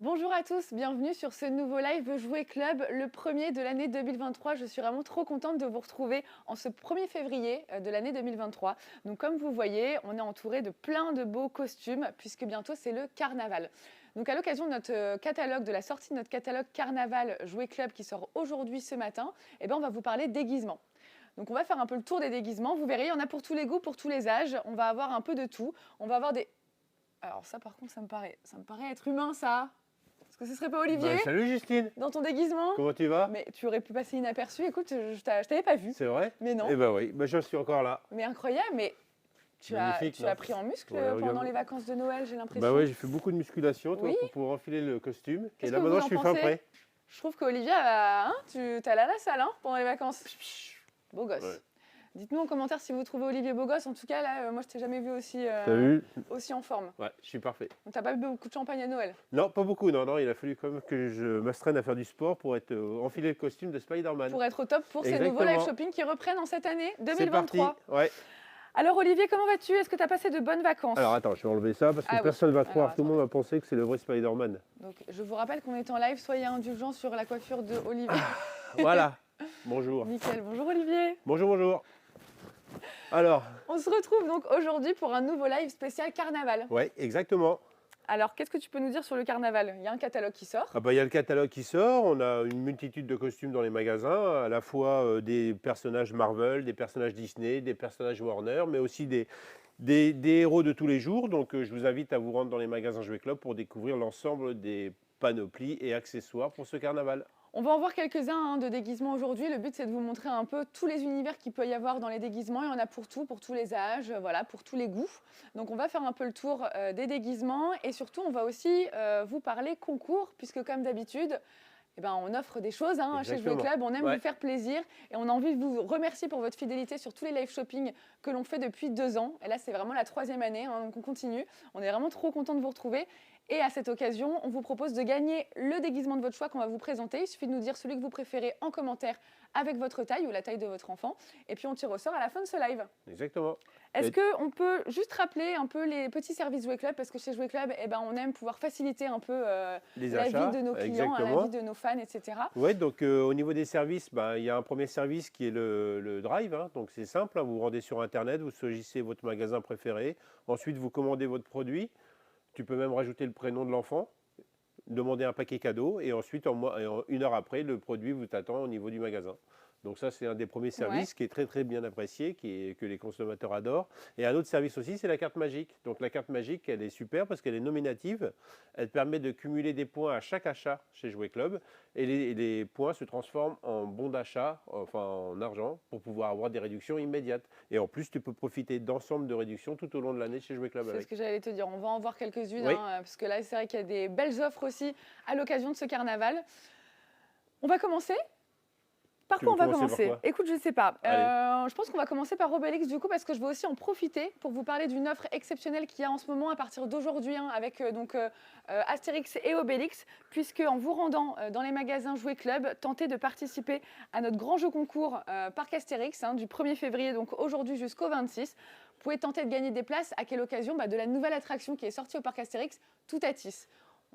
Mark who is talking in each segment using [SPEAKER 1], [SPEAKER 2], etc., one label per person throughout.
[SPEAKER 1] Bonjour à tous, bienvenue sur ce nouveau live Jouer Club, le premier de l'année 2023. Je suis vraiment trop contente de vous retrouver en ce 1er février de l'année 2023. Donc comme vous voyez, on est entouré de plein de beaux costumes puisque bientôt c'est le carnaval. Donc à l'occasion de notre catalogue, de la sortie de notre catalogue Carnaval Jouer Club qui sort aujourd'hui ce matin, on va vous parler déguisement. Donc on va faire un peu le tour des déguisements. Vous verrez, il y en a pour tous les goûts, pour tous les âges. On va avoir un peu de tout. On va avoir des... Alors ça par contre, ça me paraît être humain ça. Est-ce que ce serait pas Olivier?
[SPEAKER 2] Salut Justine.
[SPEAKER 1] Dans ton déguisement?
[SPEAKER 2] Comment tu vas?
[SPEAKER 1] Mais tu aurais pu passer inaperçu. Écoute, je t'avais pas vu.
[SPEAKER 2] C'est vrai?
[SPEAKER 1] Mais non.
[SPEAKER 2] Eh ben oui, je suis encore là.
[SPEAKER 1] Mais incroyable, mais tu as pris en muscle pendant les vacances de Noël, j'ai l'impression.
[SPEAKER 2] Bah oui, j'ai fait beaucoup de musculation pour pouvoir enfiler le costume. Et là maintenant je suis fin prêt.
[SPEAKER 1] Je trouve qu'Olivier, tu es allé à la salle pendant les vacances. Beau gosse. Ouais. Dites-nous en commentaire si vous trouvez Olivier beau gosse. En tout cas, là, moi, je t'ai jamais vu aussi en forme.
[SPEAKER 2] Ouais, je suis parfait.
[SPEAKER 1] Donc, t'as pas bu beaucoup de champagne à Noël?
[SPEAKER 2] Non, pas beaucoup. Non, il a fallu quand même que je m'astreigne à faire du sport pour être enfiler le costume de Spider-Man.
[SPEAKER 1] Pour être au top pour ces nouveaux live shopping qui reprennent en cette année 2023.
[SPEAKER 2] C'est parti. Ouais.
[SPEAKER 1] Alors Olivier, comment vas-tu? Est-ce que tu as passé de bonnes vacances?
[SPEAKER 2] Alors attends, je vais enlever ça parce que personne ne va croire. Tout le monde va penser que c'est le vrai Spider-Man.
[SPEAKER 1] Donc je vous rappelle qu'on est en live. Soyez indulgents sur la coiffure de Olivier.
[SPEAKER 2] Voilà. Bonjour.
[SPEAKER 1] Nickel. Bonjour Olivier.
[SPEAKER 2] Bonjour. Alors,
[SPEAKER 1] on se retrouve donc aujourd'hui pour un nouveau live spécial carnaval.
[SPEAKER 2] Oui, exactement.
[SPEAKER 1] Alors, qu'est-ce que tu peux nous dire sur le carnaval? Il y a un catalogue qui sort.
[SPEAKER 2] Il y a le catalogue qui sort. On a une multitude de costumes dans les magasins, à la fois des personnages Marvel, des personnages Disney, des personnages Warner, mais aussi des héros de tous les jours. Donc, je vous invite à vous rendre dans les magasins Jouer Club pour découvrir l'ensemble des panoplies et accessoires pour ce carnaval.
[SPEAKER 1] On va en voir quelques-uns de déguisements aujourd'hui. Le but, c'est de vous montrer un peu tous les univers qu'il peut y avoir dans les déguisements. Il y en a pour tout, pour tous les âges, voilà, pour tous les goûts. Donc, on va faire un peu le tour des déguisements. Et surtout, on va aussi vous parler concours, puisque comme d'habitude, on offre des choses chez Jouer Club. On aime vous faire plaisir. Et on a envie de vous remercier pour votre fidélité sur tous les live shopping que l'on fait depuis 2 ans. Et là, c'est vraiment la 3e année, donc on continue. On est vraiment trop content de vous retrouver. Et à cette occasion, on vous propose de gagner le déguisement de votre choix qu'on va vous présenter. Il suffit de nous dire celui que vous préférez en commentaire avec votre taille ou la taille de votre enfant. Et puis on tire au sort à la fin de ce live.
[SPEAKER 2] Exactement.
[SPEAKER 1] Est-ce qu'on peut juste rappeler un peu les petits services Jouer Club? Parce que chez Jouer Club, on aime pouvoir faciliter un peu la vie de nos clients, la vie de nos fans, etc.
[SPEAKER 2] Oui, donc au niveau des services, il y a un premier service qui est le Drive. Donc c'est simple, vous vous rendez sur Internet, vous choisissez votre magasin préféré. Ensuite, vous commandez votre produit. Tu peux même rajouter le prénom de l'enfant, demander un paquet cadeau et ensuite, une heure après, le produit vous attend au niveau du magasin. Donc ça, c'est un des premiers services qui est très très bien apprécié, que les consommateurs adorent. Et un autre service aussi, c'est la carte magique. Donc la carte magique, elle est super parce qu'elle est nominative. Elle permet de cumuler des points à chaque achat chez Jouer Club. Et les points se transforment en bons d'achat, enfin en argent, pour pouvoir avoir des réductions immédiates. Et en plus, tu peux profiter d'ensemble de réductions tout au long de l'année chez Jouer Club.
[SPEAKER 1] C'est ce que j'allais te dire. On va en voir quelques-unes, parce que là, c'est vrai qu'il y a des belles offres aussi à l'occasion de ce carnaval. On va commencer? Par quoi on va commencer? Écoute, je ne sais pas. Je pense qu'on va commencer par Obélix du coup parce que je vais aussi en profiter pour vous parler d'une offre exceptionnelle qu'il y a en ce moment à partir d'aujourd'hui avec Astérix et Obélix, puisque en vous rendant dans les magasins Jouer Club, tentez de participer à notre grand jeu concours Parc Astérix du 1er février, donc aujourd'hui jusqu'au 26. Vous pouvez tenter de gagner des places. À quelle occasion? De la nouvelle attraction qui est sortie au Parc Astérix, Toutatis.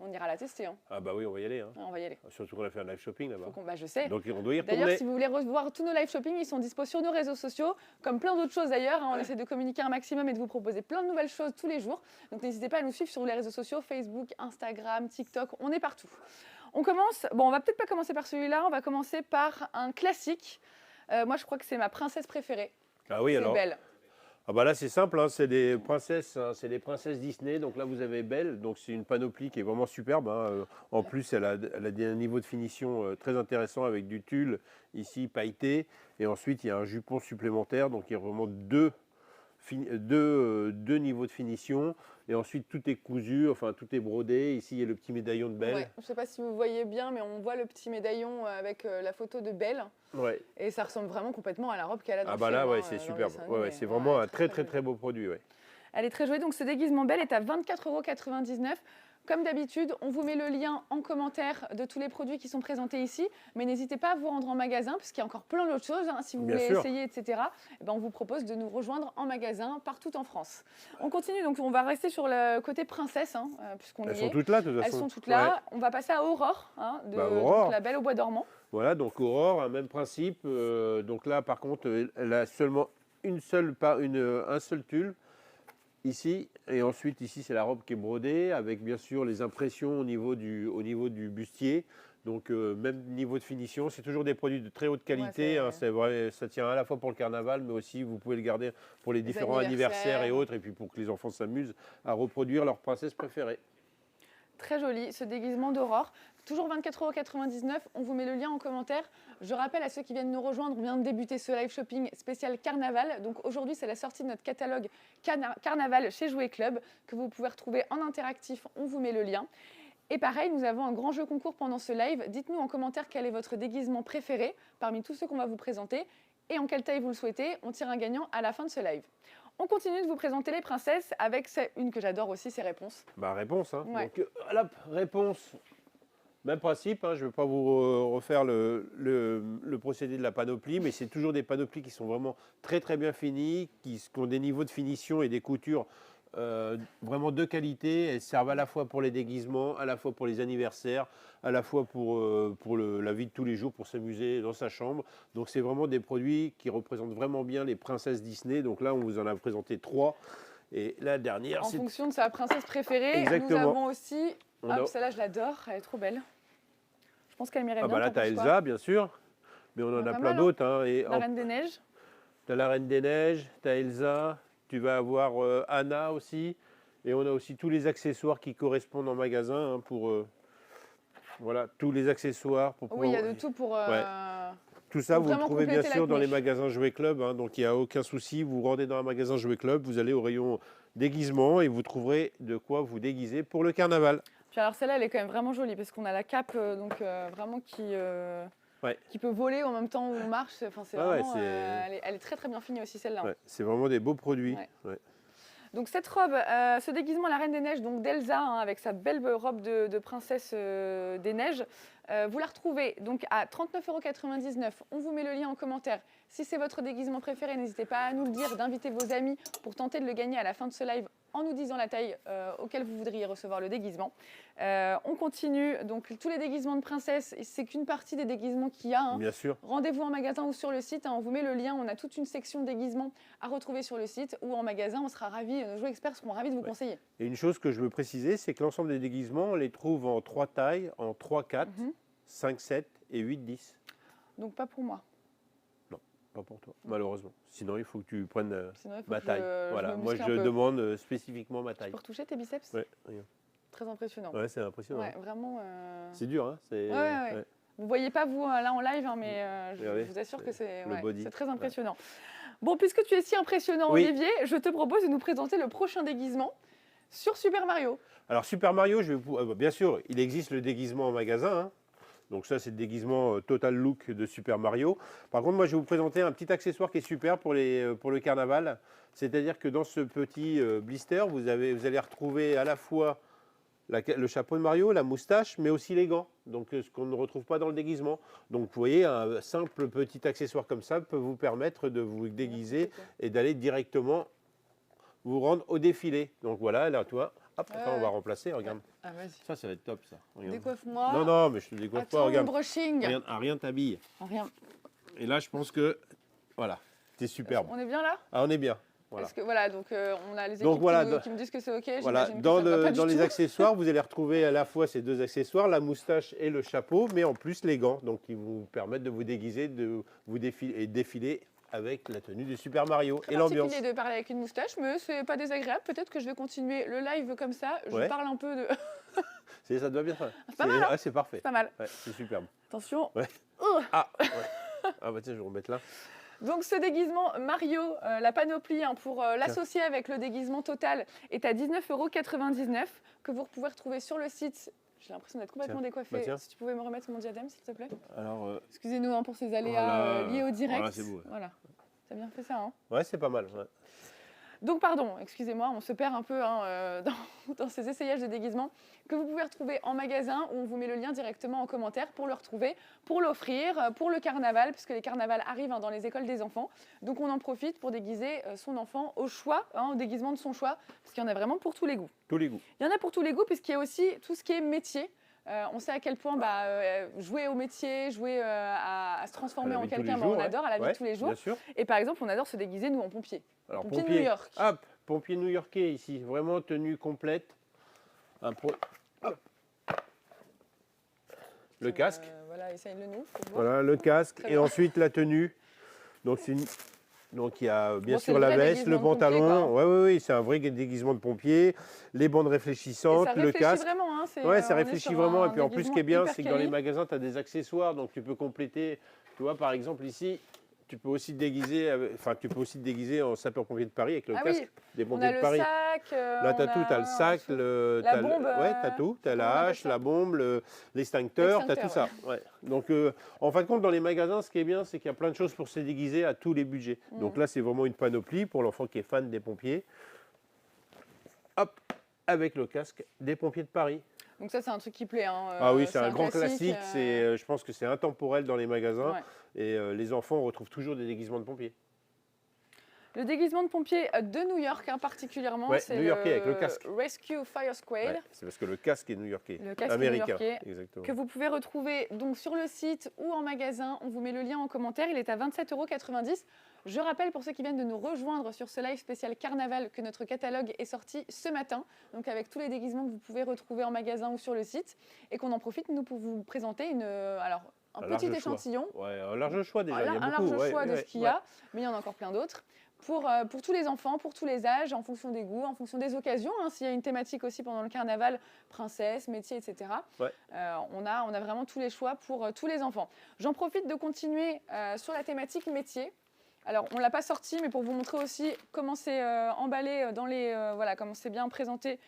[SPEAKER 1] On ira la tester.
[SPEAKER 2] Ah bah oui, on va y aller.
[SPEAKER 1] On va y aller.
[SPEAKER 2] Surtout qu'on a fait un live shopping là-bas.
[SPEAKER 1] Je sais.
[SPEAKER 2] Donc on doit y retourner.
[SPEAKER 1] D'ailleurs, si vous voulez revoir tous nos live shopping, ils sont dispo sur nos réseaux sociaux, comme plein d'autres choses d'ailleurs. On essaie de communiquer un maximum et de vous proposer plein de nouvelles choses tous les jours. Donc n'hésitez pas à nous suivre sur les réseaux sociaux, Facebook, Instagram, TikTok, on est partout. On commence, on va peut-être pas commencer par celui-là, on va commencer par un classique. Moi, je crois que c'est ma princesse préférée.
[SPEAKER 2] Ah oui, alors.
[SPEAKER 1] Belle.
[SPEAKER 2] Ah là c'est simple, c'est des princesses, Disney. Donc là vous avez Belle, donc c'est une panoplie qui est vraiment superbe. En plus elle a un niveau de finition très intéressant avec du tulle ici pailleté. Et ensuite il y a un jupon supplémentaire, donc il y a vraiment deux niveaux de finition. Et ensuite tout est cousu, enfin tout est brodé. Ici il y a le petit médaillon de Belle.
[SPEAKER 1] Je ne sais pas si vous voyez bien, mais on voit le petit médaillon avec la photo de Belle. Et ça ressemble vraiment complètement à la robe qu'elle a dans le film.
[SPEAKER 2] Là c'est superbe. C'est vraiment un très beau produit.
[SPEAKER 1] Elle est très jolie. Donc ce déguisement Belle est à 24,99 €. Comme d'habitude, on vous met le lien en commentaire de tous les produits qui sont présentés ici, mais n'hésitez pas à vous rendre en magasin, parce qu'il y a encore plein d'autres choses, hein, si vous
[SPEAKER 2] Bien
[SPEAKER 1] voulez
[SPEAKER 2] sûr.
[SPEAKER 1] essayer, etc. Eh ben, on vous propose de nous rejoindre en magasin partout en France. On continue, donc on va rester sur le côté princesse, hein, puisqu'on
[SPEAKER 2] Elles
[SPEAKER 1] y
[SPEAKER 2] sont
[SPEAKER 1] est.
[SPEAKER 2] toutes là, de toute
[SPEAKER 1] Elles
[SPEAKER 2] façon.
[SPEAKER 1] sont toutes là.
[SPEAKER 2] Ouais.
[SPEAKER 1] On va passer à Aurore, hein,
[SPEAKER 2] Bah, Aurore.
[SPEAKER 1] donc la Belle au bois dormant.
[SPEAKER 2] Voilà, donc Aurore, un même principe. Donc là, par contre, elle a seulement un seul tulle ici. Et ensuite, ici, c'est la robe qui est brodée avec bien sûr les impressions au niveau du bustier. Donc, même niveau de finition. C'est toujours des produits de très haute qualité.
[SPEAKER 1] Ouais,
[SPEAKER 2] Hein, c'est vrai, ça tient à la fois pour le carnaval, mais aussi vous pouvez le garder pour les différents
[SPEAKER 1] anniversaires.
[SPEAKER 2] anniversaires et autres. Et puis pour que les enfants s'amusent à reproduire leur princesse préférée.
[SPEAKER 1] Très joli, ce déguisement d'Aurore. Toujours 24,99 €. On vous met le lien en commentaire. Je rappelle à ceux qui viennent nous rejoindre, on vient de débuter ce live shopping spécial carnaval. Donc aujourd'hui, c'est la sortie de notre catalogue carnaval chez Jouet Club que vous pouvez retrouver en interactif. On vous met le lien. Et pareil, nous avons un grand jeu concours pendant ce live. Dites-nous en commentaire quel est votre déguisement préféré parmi tous ceux qu'on va vous présenter et en quelle taille vous le souhaitez. On tire un gagnant à la fin de ce live. On continue de vous présenter les princesses avec une que j'adore aussi, c'est Réponse.
[SPEAKER 2] Bah, réponse. Hein.
[SPEAKER 1] Ouais.
[SPEAKER 2] Donc, hop, réponse. Même principe, hein, je ne vais pas vous refaire le procédé de la panoplie, mais c'est toujours des panoplies qui sont vraiment très très bien finies, qui ont des niveaux de finition et des coutures vraiment de qualité. Elles servent à la fois pour les déguisements, à la fois pour les anniversaires, à la fois pour la vie de tous les jours, pour s'amuser dans sa chambre. Donc c'est vraiment des produits qui représentent vraiment bien les princesses Disney. Donc là, on vous en a présenté 3. Et la dernière,
[SPEAKER 1] En fonction de sa princesse préférée,
[SPEAKER 2] Exactement.
[SPEAKER 1] nous avons aussi...
[SPEAKER 2] On a-
[SPEAKER 1] celle-là, je l'adore, elle est trop belle. Je pense qu'elle m'irait
[SPEAKER 2] Ah
[SPEAKER 1] bien.
[SPEAKER 2] bah là,
[SPEAKER 1] t'en
[SPEAKER 2] tu as
[SPEAKER 1] penses quoi
[SPEAKER 2] Elsa, bien sûr, mais on en
[SPEAKER 1] Pas
[SPEAKER 2] a
[SPEAKER 1] mal,
[SPEAKER 2] plein
[SPEAKER 1] hein.
[SPEAKER 2] d'autres. Hein, et
[SPEAKER 1] La Reine des Neiges.
[SPEAKER 2] tu as la Reine des Neiges, tu as Elsa, tu vas avoir Anna aussi, et on a aussi tous les accessoires qui correspondent en magasin hein, pour voilà, tous les accessoires.
[SPEAKER 1] Oui, il y a de tout pour...
[SPEAKER 2] Tout ça,
[SPEAKER 1] pour
[SPEAKER 2] vous le
[SPEAKER 1] vraiment
[SPEAKER 2] trouvez bien
[SPEAKER 1] compléter la
[SPEAKER 2] sûr dans les
[SPEAKER 1] tenue.
[SPEAKER 2] magasins Jouet Club, hein, donc il n'y a aucun souci. Vous rendez dans un magasin Jouet Club, vous allez au rayon déguisement et vous trouverez de quoi vous déguiser pour le carnaval.
[SPEAKER 1] Puis alors celle-là, elle est quand même vraiment jolie parce qu'on a la cape vraiment qui peut voler en même temps où on marche. Enfin, c'est vraiment, elle est très très bien finie aussi celle-là.
[SPEAKER 2] Ouais, c'est vraiment des beaux produits.
[SPEAKER 1] Ouais.
[SPEAKER 2] Ouais.
[SPEAKER 1] Donc cette robe, ce déguisement la Reine des Neiges, donc d'Elsa, hein, avec sa belle robe de princesse des neiges, vous la retrouvez donc à 39,99 €. On vous met le lien en commentaire. Si c'est votre déguisement préféré, n'hésitez pas à nous le dire, d'inviter vos amis pour tenter de le gagner à la fin de ce live en nous disant la taille auquel vous voudriez recevoir le déguisement. On continue, donc tous les déguisements de princesse, c'est qu'une partie des déguisements qu'il y a. Hein.
[SPEAKER 2] Bien sûr.
[SPEAKER 1] Rendez-vous en magasin ou sur le site, hein, on vous met le lien, on a toute une section déguisements à retrouver sur le site ou en magasin, on sera ravis, nos jouets experts seront ravis de vous conseiller.
[SPEAKER 2] Et une chose que je veux préciser, c'est que l'ensemble des déguisements, on les trouve en 3 tailles, en 3, 4, 5, 7 et 8, 10.
[SPEAKER 1] Donc pas pour moi.
[SPEAKER 2] Pas pour toi, malheureusement. Sinon, il faut que tu prennes
[SPEAKER 1] Sinon, il faut
[SPEAKER 2] ma
[SPEAKER 1] que
[SPEAKER 2] taille.
[SPEAKER 1] je
[SPEAKER 2] Voilà,
[SPEAKER 1] me
[SPEAKER 2] moi
[SPEAKER 1] muscle
[SPEAKER 2] je
[SPEAKER 1] un peu.
[SPEAKER 2] demande spécifiquement ma
[SPEAKER 1] Tu
[SPEAKER 2] taille.
[SPEAKER 1] peux retoucher tes biceps.
[SPEAKER 2] Ouais, regarde.
[SPEAKER 1] Très impressionnant.
[SPEAKER 2] Ouais, c'est impressionnant.
[SPEAKER 1] Ouais, vraiment.
[SPEAKER 2] C'est dur, hein.
[SPEAKER 1] Ouais. Vous voyez pas vous là en live, hein, mais
[SPEAKER 2] Regardez,
[SPEAKER 1] je vous assure que c'est
[SPEAKER 2] le body.
[SPEAKER 1] très impressionnant. Bon, puisque tu es si impressionnant,
[SPEAKER 2] Oui.
[SPEAKER 1] Olivier, je te propose de nous présenter le prochain déguisement sur Super Mario.
[SPEAKER 2] Alors, Super Mario, bien sûr, il existe le déguisement en magasin. Hein. Donc ça, c'est le déguisement Total Look de Super Mario. Par contre, moi, je vais vous présenter un petit accessoire qui est super pour le carnaval. C'est-à-dire que dans ce petit blister, vous allez retrouver à la fois le chapeau de Mario, la moustache, mais aussi les gants. Donc ce qu'on ne retrouve pas dans le déguisement. Donc vous voyez, un simple petit accessoire comme ça peut vous permettre de vous déguiser et d'aller directement vous rendre au défilé. Donc voilà, là, toi, hop, attends, on va remplacer, regarde.
[SPEAKER 1] Ah, vas-y.
[SPEAKER 2] Ça va être top, ça. Regarde.
[SPEAKER 1] Décoiffe-moi.
[SPEAKER 2] Non, mais je te décoiffe pas,
[SPEAKER 1] Attends,
[SPEAKER 2] regarde.
[SPEAKER 1] le brushing.
[SPEAKER 2] Regarde, rien t'habille.
[SPEAKER 1] Rien.
[SPEAKER 2] Et là, je pense que, voilà, t'es superbe.
[SPEAKER 1] On est bien là?
[SPEAKER 2] Ah, on est bien. Voilà.
[SPEAKER 1] Parce que voilà, donc on a les équipes
[SPEAKER 2] Donc, voilà,
[SPEAKER 1] qui me disent que c'est ok.
[SPEAKER 2] Voilà,
[SPEAKER 1] j'imagine que ça va pas du
[SPEAKER 2] dans les
[SPEAKER 1] tout.
[SPEAKER 2] accessoires, vous allez retrouver à la fois ces deux accessoires, la moustache et le chapeau, mais en plus les gants, donc qui vous permettent de vous déguiser, de vous défiler avec la tenue de Super Mario
[SPEAKER 1] Très
[SPEAKER 2] et l'ambiance.
[SPEAKER 1] particulier de parler avec une moustache, mais c'est pas désagréable. Peut-être que je vais continuer le live comme ça. Je
[SPEAKER 2] Ouais.
[SPEAKER 1] parle un peu de.
[SPEAKER 2] Ça doit bien faire.
[SPEAKER 1] C'est pas mal, hein.
[SPEAKER 2] Ah, c'est parfait.
[SPEAKER 1] C'est pas mal.
[SPEAKER 2] Ouais, c'est superbe.
[SPEAKER 1] Attention.
[SPEAKER 2] Ouais.
[SPEAKER 1] Ouh.
[SPEAKER 2] Ah, ouais. Ah bah tiens, je vais remettre là.
[SPEAKER 1] Donc ce déguisement Mario, la panoplie pour l'associer avec le déguisement total est à 19,99 € que vous pouvez retrouver sur le site. J'ai l'impression d'être complètement décoiffée.
[SPEAKER 2] Bah tiens.
[SPEAKER 1] Si tu pouvais me remettre mon diadème, s'il te plaît.
[SPEAKER 2] Alors,
[SPEAKER 1] Excusez-nous pour ces aléas
[SPEAKER 2] voilà.
[SPEAKER 1] liés au direct.
[SPEAKER 2] Voilà, c'est beau, ouais.
[SPEAKER 1] Voilà. T'as bien fait ça, hein.
[SPEAKER 2] ouais, c'est pas mal. Ouais.
[SPEAKER 1] Donc, pardon, excusez-moi, on se perd un peu hein, dans ces essayages de déguisement que vous pouvez retrouver en magasin où on vous met le lien directement en commentaire pour le retrouver, pour l'offrir, pour le carnaval, puisque les carnavals arrivent hein, dans les écoles des enfants. Donc, on en profite pour déguiser son enfant au choix, hein, au déguisement de son choix, parce qu'il y en a vraiment pour tous les goûts.
[SPEAKER 2] Tous les goûts.
[SPEAKER 1] Il y en a pour tous les goûts, puisqu'il y a aussi tout ce qui est métier. On sait à quel point jouer au métier, jouer à se transformer en quelqu'un, on adore à la vie de tous les jours.
[SPEAKER 2] Bien sûr.
[SPEAKER 1] Et par exemple, on adore se déguiser, nous, en pompier.
[SPEAKER 2] Alors,
[SPEAKER 1] pompier de New York.
[SPEAKER 2] Hop, pompier new-yorkais ici, vraiment tenue complète. Hop. Le casque.
[SPEAKER 1] Voilà, essaye-le nous.
[SPEAKER 2] Voilà, le casque. Et ensuite, la tenue. Donc, il y a bien sûr la veste, le pantalon. Oui, c'est un vrai déguisement de pompier. Les bandes réfléchissantes, le casque.
[SPEAKER 1] Vraiment, hein,
[SPEAKER 2] ça réfléchit vraiment. Et puis en plus, ce qui est bien, c'est que dans les magasins, tu as des accessoires. Donc, tu peux compléter. Tu vois, par exemple, ici, tu peux aussi te déguiser, en sapeur-pompier de Paris avec le casque des pompiers de Paris.
[SPEAKER 1] On a le sac.
[SPEAKER 2] Là, tu as tout. Tu as le sac,
[SPEAKER 1] la bombe.
[SPEAKER 2] Tu as tout. Tu as la hache, la bombe, l'extincteur, tu as tout ça. Ouais. Donc, en fin de compte, dans les magasins, ce qui est bien, c'est qu'il y a plein de choses pour se déguiser à tous les budgets. Donc là, c'est vraiment une panoplie pour l'enfant qui est fan des pompiers. Hop, avec le casque des pompiers de Paris.
[SPEAKER 1] Donc ça, c'est un truc qui plaît. Hein.
[SPEAKER 2] Ah oui, c'est un grand classique. Je pense que c'est intemporel dans les magasins.
[SPEAKER 1] Ouais.
[SPEAKER 2] Et les enfants retrouvent toujours des déguisements de pompiers.
[SPEAKER 1] Le déguisement de pompier de New York, hein, particulièrement, c'est
[SPEAKER 2] new-yorkais avec le casque.
[SPEAKER 1] Rescue Fire Squad.
[SPEAKER 2] Ouais, c'est parce que le casque est new-yorkais.
[SPEAKER 1] Le casque
[SPEAKER 2] américain,
[SPEAKER 1] new-yorkais,
[SPEAKER 2] exactement.
[SPEAKER 1] que vous pouvez retrouver donc sur le site ou en magasin. On vous met le lien en commentaire. Il est à 27,90 €. Je rappelle pour ceux qui viennent de nous rejoindre sur ce live spécial Carnaval que notre catalogue est sorti ce matin, donc avec tous les déguisements que vous pouvez retrouver en magasin ou sur le site, et qu'on en profite nous pour vous présenter un petit échantillon.
[SPEAKER 2] Un large choix déjà. Il y a
[SPEAKER 1] un
[SPEAKER 2] beaucoup,
[SPEAKER 1] large choix de ce qu'il y a, mais il y en a encore plein d'autres. Pour tous les enfants, pour tous les âges, en fonction des goûts, en fonction des occasions. Hein, s'il y a une thématique aussi pendant le carnaval, princesse, métier, etc. On a vraiment tous les choix pour tous les enfants. J'en profite de continuer sur la thématique métier. Alors, on ne l'a pas sorti, mais pour vous montrer aussi comment c'est emballé comment c'est bien présenté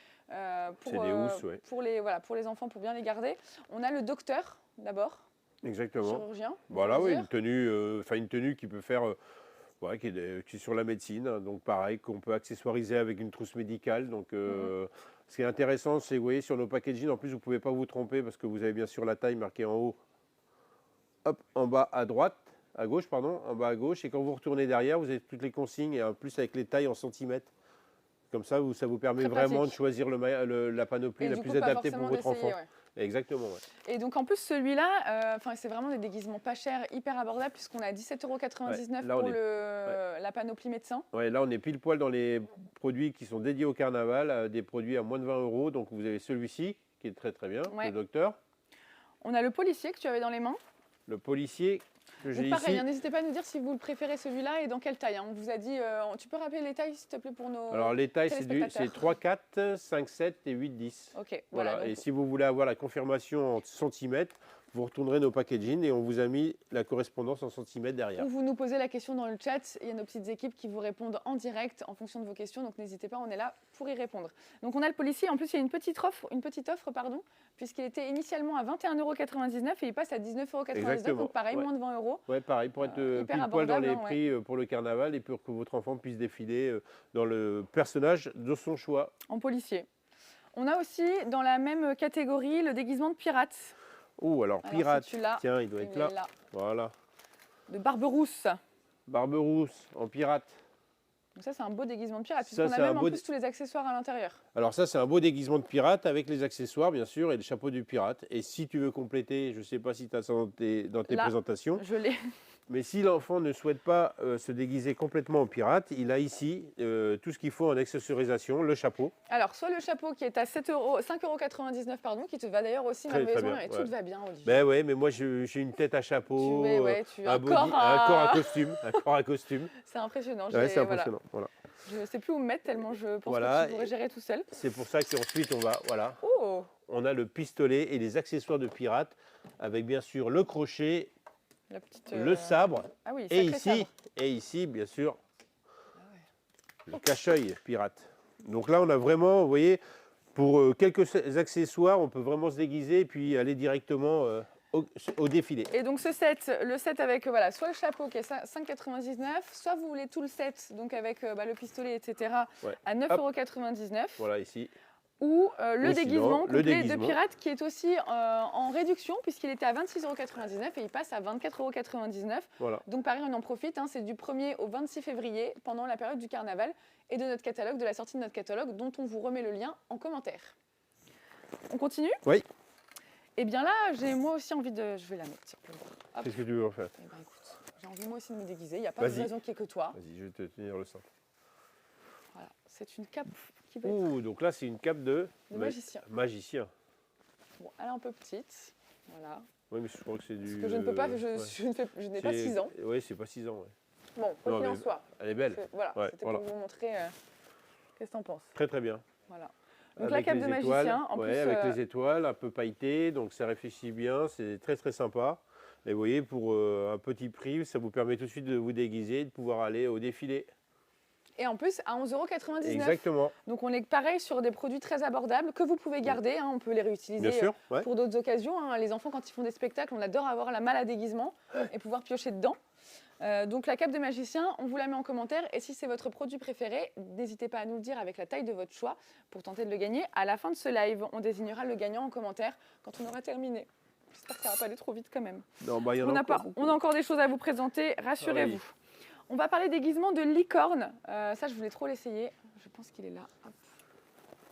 [SPEAKER 1] pour les enfants, pour bien les garder. On a le docteur, d'abord.
[SPEAKER 2] Exactement.
[SPEAKER 1] Chirurgien.
[SPEAKER 2] Voilà, oui, une tenue qui peut faire... qui est sur la médecine, hein, donc pareil, qu'on peut accessoiriser avec une trousse médicale. Donc, ce qui est intéressant, c'est, vous voyez, sur nos packaging, en plus, vous ne pouvez pas vous tromper parce que vous avez bien sûr la taille marquée en haut, hop, en bas à droite, à gauche, pardon, en bas à gauche. Et quand vous retournez derrière, vous avez toutes les consignes, et en plus avec les tailles en centimètres. Comme ça, ça vous permet vraiment de choisir la panoplie la plus adaptée pour votre enfant.
[SPEAKER 1] Ouais.
[SPEAKER 2] Exactement. Ouais.
[SPEAKER 1] Et donc en plus celui-là, c'est vraiment des déguisements pas chers, hyper abordables, puisqu'on a 17,99 € pour la panoplie médecin.
[SPEAKER 2] Ouais, là on est pile poil dans les produits qui sont dédiés au carnaval, des produits à moins de 20 €. Donc vous avez celui-ci qui est très très bien, le docteur.
[SPEAKER 1] On a le policier que tu avais dans les mains.
[SPEAKER 2] Le policier que j'ai ici.
[SPEAKER 1] Pareil, n'hésitez pas à nous dire si vous le préférez celui-là et dans quelle taille. On vous a dit, tu peux rappeler les tailles s'il te plaît pour nos.
[SPEAKER 2] Alors les tailles c'est 3, 4, 5, 7 et 8, 10.
[SPEAKER 1] Ok,
[SPEAKER 2] voilà.
[SPEAKER 1] Donc...
[SPEAKER 2] Et si vous voulez avoir la confirmation en centimètres, vous retournerez nos packaging et on vous a mis la correspondance en centimètres derrière.
[SPEAKER 1] Ou vous nous posez la question dans le chat, il y a nos petites équipes qui vous répondent en direct en fonction de vos questions, donc n'hésitez pas, on est là pour y répondre. Donc on a le policier, en plus il y a une petite offre, puisqu'il était initialement à 21,99 € et il passe à 19,99 €, donc pareil, moins de 20 €.
[SPEAKER 2] Ouais, pareil, pour être pile poil dans les prix pour le carnaval et pour que votre enfant puisse défiler dans le personnage de son choix.
[SPEAKER 1] En policier. On a aussi dans la même catégorie le déguisement de pirate.
[SPEAKER 2] Oh, alors pirate, tiens, il doit être là. Voilà.
[SPEAKER 1] De Barberousse.
[SPEAKER 2] Barberousse, en pirate.
[SPEAKER 1] Donc ça, c'est un beau déguisement de pirate, puisqu'on a même en plus tous les accessoires à l'intérieur.
[SPEAKER 2] Alors ça, c'est un beau déguisement de pirate avec les accessoires, bien sûr, et le chapeau du pirate. Et si tu veux compléter, je ne sais pas si tu as ça dans tes présentations.
[SPEAKER 1] Je l'ai.
[SPEAKER 2] Mais si l'enfant ne souhaite pas se déguiser complètement en pirate, il a ici tout ce qu'il faut en accessorisation, le chapeau.
[SPEAKER 1] Alors, soit le chapeau qui est à 5,99 €, qui te va d'ailleurs aussi merveilleusement, et tout te va bien, Olivier.
[SPEAKER 2] Ben ouais, mais moi j'ai une tête à chapeau,
[SPEAKER 1] un corps
[SPEAKER 2] à costume.
[SPEAKER 1] C'est impressionnant.
[SPEAKER 2] C'est impressionnant. Voilà.
[SPEAKER 1] Je ne sais plus où me mettre tellement je pense que tu pourrais gérer tout seul.
[SPEAKER 2] C'est pour ça qu'ensuite
[SPEAKER 1] Oh.
[SPEAKER 2] On a le pistolet et les accessoires de pirate avec bien sûr le crochet. Le sabre, et ici, bien sûr, le cache-œil pirate. Donc là, on a vraiment, vous voyez, pour quelques accessoires, on peut vraiment se déguiser et puis aller directement au défilé.
[SPEAKER 1] Et donc ce set, le set avec voilà, soit le chapeau qui est 5,99 €, soit vous voulez tout le set, donc avec le pistolet, etc.,
[SPEAKER 2] Ouais.
[SPEAKER 1] à 9,99 €.
[SPEAKER 2] Voilà, ici.
[SPEAKER 1] Ou le
[SPEAKER 2] Ou sinon,
[SPEAKER 1] déguisement
[SPEAKER 2] le
[SPEAKER 1] complet de
[SPEAKER 2] déguisement.
[SPEAKER 1] pirate qui est aussi en réduction puisqu'il était à 26,99 € et il passe à 24,99 €.
[SPEAKER 2] Voilà.
[SPEAKER 1] Donc pareil, on en profite, hein, c'est du 1er au 26 février pendant la période du carnaval et de notre catalogue, de la sortie de notre catalogue dont on vous remet le lien en commentaire. On continue?
[SPEAKER 2] Oui.
[SPEAKER 1] Eh bien là, j'ai moi aussi envie de... Je vais la mettre, tiens, pour voir. Hop.
[SPEAKER 2] Qu'est-ce que tu veux en faire?
[SPEAKER 1] Eh ben, écoute, j'ai envie moi aussi de me déguiser, il n'y a pas de
[SPEAKER 2] Vas-y.
[SPEAKER 1] raison qu'il n'y ait que toi.
[SPEAKER 2] Vas-y, je vais te tenir le centre.
[SPEAKER 1] Voilà, c'est une cape qui va être
[SPEAKER 2] Ouh, donc là, c'est une cape de
[SPEAKER 1] de magicien.
[SPEAKER 2] magicien.
[SPEAKER 1] Bon, elle est un peu petite, voilà.
[SPEAKER 2] Oui, mais je crois que c'est du.
[SPEAKER 1] Parce que je ne peux pas,
[SPEAKER 2] ouais.
[SPEAKER 1] je n'ai pas 6 ans.
[SPEAKER 2] Oui, c'est pas 6 ans. Ouais.
[SPEAKER 1] Bon, quoi
[SPEAKER 2] Non,
[SPEAKER 1] qu'il en
[SPEAKER 2] mais
[SPEAKER 1] soit.
[SPEAKER 2] Elle est belle.
[SPEAKER 1] Voilà,
[SPEAKER 2] Ouais,
[SPEAKER 1] c'était
[SPEAKER 2] voilà.
[SPEAKER 1] pour vous montrer qu'est-ce que t'en penses.
[SPEAKER 2] Très très bien.
[SPEAKER 1] Voilà. Donc
[SPEAKER 2] Avec
[SPEAKER 1] la cape
[SPEAKER 2] les
[SPEAKER 1] de
[SPEAKER 2] étoiles,
[SPEAKER 1] magicien, en
[SPEAKER 2] ouais,
[SPEAKER 1] plus.
[SPEAKER 2] avec les étoiles, un peu pailleté, donc ça réfléchit bien, c'est très très sympa. Et vous voyez, pour un petit prix, ça vous permet tout de suite de vous déguiser et de pouvoir aller au défilé.
[SPEAKER 1] Et en plus, à 11,99 €.
[SPEAKER 2] Exactement.
[SPEAKER 1] Donc on est pareil sur des produits très abordables que vous pouvez garder. Hein, on peut les réutiliser
[SPEAKER 2] Bien sûr. Ouais.
[SPEAKER 1] pour d'autres occasions. Hein. Les enfants, quand ils font des spectacles, on adore avoir la malle à déguisement et pouvoir piocher dedans. Donc la cape de magicien, on vous la met en commentaire. Et si c'est votre produit préféré, n'hésitez pas à nous le dire avec la taille de votre choix pour tenter de le gagner. À la fin de ce live, on désignera le gagnant en commentaire quand on aura terminé. J'espère que ça ne va pas aller trop vite quand même.
[SPEAKER 2] Non, bah, il y en
[SPEAKER 1] On
[SPEAKER 2] a
[SPEAKER 1] a,
[SPEAKER 2] encore
[SPEAKER 1] on a encore des choses à vous présenter, rassurez-vous. On va parler déguisement de licorne. Ça, je voulais trop l'essayer. Je pense qu'il est là.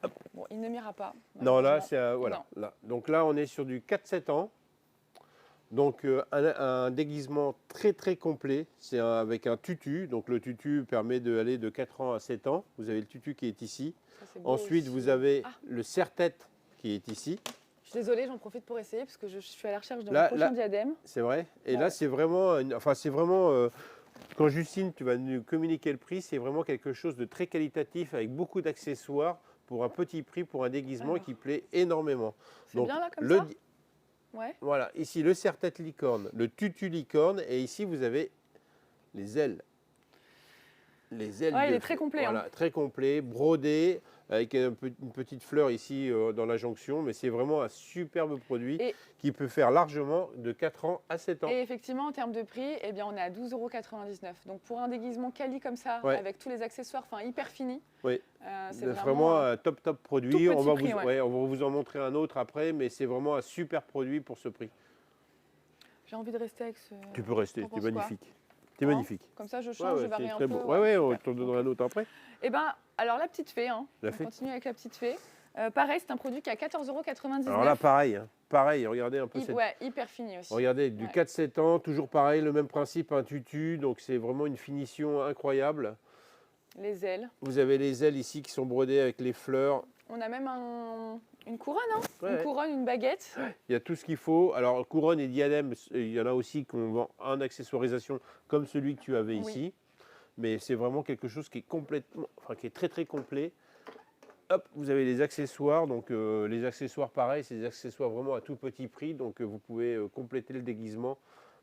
[SPEAKER 1] Hop. Bon, il ne m'ira pas.
[SPEAKER 2] Non, là,
[SPEAKER 1] malheureusement.
[SPEAKER 2] c'est voilà. Là. Donc là, on est sur du 4-7 ans. Donc un déguisement très très complet. C'est avec un tutu. Donc le tutu permet d'aller de 4 ans à 7 ans. Vous avez le tutu qui est ici.
[SPEAKER 1] Ça, c'est beau
[SPEAKER 2] Ensuite,
[SPEAKER 1] aussi.
[SPEAKER 2] vous avez
[SPEAKER 1] Ah.
[SPEAKER 2] le serre-tête qui est ici.
[SPEAKER 1] Je suis désolée, j'en profite pour essayer parce que je suis à la recherche de
[SPEAKER 2] Là-
[SPEAKER 1] mon prochain
[SPEAKER 2] là-
[SPEAKER 1] diadème.
[SPEAKER 2] C'est vrai. Et
[SPEAKER 1] Ouais.
[SPEAKER 2] là, c'est vraiment, quand Justine, tu vas nous communiquer le prix, c'est vraiment quelque chose de très qualitatif avec beaucoup d'accessoires pour un petit prix, pour un déguisement
[SPEAKER 1] Alors.
[SPEAKER 2] qui plaît énormément.
[SPEAKER 1] C'est
[SPEAKER 2] Donc,
[SPEAKER 1] bien là comme
[SPEAKER 2] le
[SPEAKER 1] ça. Ouais.
[SPEAKER 2] Voilà, ici le serre-tête licorne, le tutu licorne, et ici vous avez les ailes. Les ailes.
[SPEAKER 1] Ouais, il
[SPEAKER 2] de
[SPEAKER 1] est très
[SPEAKER 2] fée.
[SPEAKER 1] complet,
[SPEAKER 2] Voilà,
[SPEAKER 1] hein.
[SPEAKER 2] très complet, brodé, avec une petite fleur ici dans la jonction, mais c'est vraiment un superbe produit
[SPEAKER 1] Et-
[SPEAKER 2] qui peut faire largement de 4 ans à 7 ans.
[SPEAKER 1] Et effectivement, en termes de prix, eh bien, on est à 12,99 €. Donc pour un déguisement quali comme ça,
[SPEAKER 2] Ouais.
[SPEAKER 1] avec tous les accessoires, enfin hyper fini,
[SPEAKER 2] Oui.
[SPEAKER 1] c'est
[SPEAKER 2] C'est
[SPEAKER 1] vraiment
[SPEAKER 2] vraiment un top
[SPEAKER 1] tout
[SPEAKER 2] produit.
[SPEAKER 1] petit
[SPEAKER 2] On va,
[SPEAKER 1] prix,
[SPEAKER 2] vous,
[SPEAKER 1] ouais.
[SPEAKER 2] ouais, on va vous en montrer un autre après, mais c'est vraiment un super produit pour ce prix.
[SPEAKER 1] J'ai envie de rester avec ce.
[SPEAKER 2] Tu peux rester,
[SPEAKER 1] t'en
[SPEAKER 2] c'est
[SPEAKER 1] penses quoi
[SPEAKER 2] magnifique. C'est
[SPEAKER 1] Hein
[SPEAKER 2] magnifique.
[SPEAKER 1] Comme ça, je
[SPEAKER 2] Ouais,
[SPEAKER 1] change,
[SPEAKER 2] ouais,
[SPEAKER 1] je varie
[SPEAKER 2] c'est
[SPEAKER 1] un
[SPEAKER 2] très
[SPEAKER 1] peu.
[SPEAKER 2] beau. Ouais, on
[SPEAKER 1] super.
[SPEAKER 2] t'en donnera un autre après.
[SPEAKER 1] Eh ben, alors la petite fée, hein.
[SPEAKER 2] La
[SPEAKER 1] On
[SPEAKER 2] fée.
[SPEAKER 1] continue avec la petite fée. Pareil, c'est un produit qui est à 14,99 €.
[SPEAKER 2] Alors là, pareil, hein. Pareil, regardez un peu cette.
[SPEAKER 1] Ouais, hyper fini aussi.
[SPEAKER 2] Regardez, du
[SPEAKER 1] Ouais.
[SPEAKER 2] 4-7 ans, toujours pareil, le même principe, un tutu, donc c'est vraiment une finition incroyable.
[SPEAKER 1] Les ailes.
[SPEAKER 2] Vous avez les ailes ici qui sont brodées avec les fleurs.
[SPEAKER 1] On a même une couronne, hein.
[SPEAKER 2] Ouais,
[SPEAKER 1] Une
[SPEAKER 2] ouais.
[SPEAKER 1] couronne, une baguette.
[SPEAKER 2] Il y a tout ce qu'il faut. Alors, couronne et diadème, il y en a aussi qu'on vend en accessoirisation comme celui que tu avais
[SPEAKER 1] Oui.
[SPEAKER 2] ici. Mais c'est vraiment quelque chose qui est complètement, enfin qui est très très complet. Hop, vous avez les accessoires. Donc les accessoires, pareil, c'est des accessoires vraiment à tout petit prix. Donc vous pouvez compléter le déguisement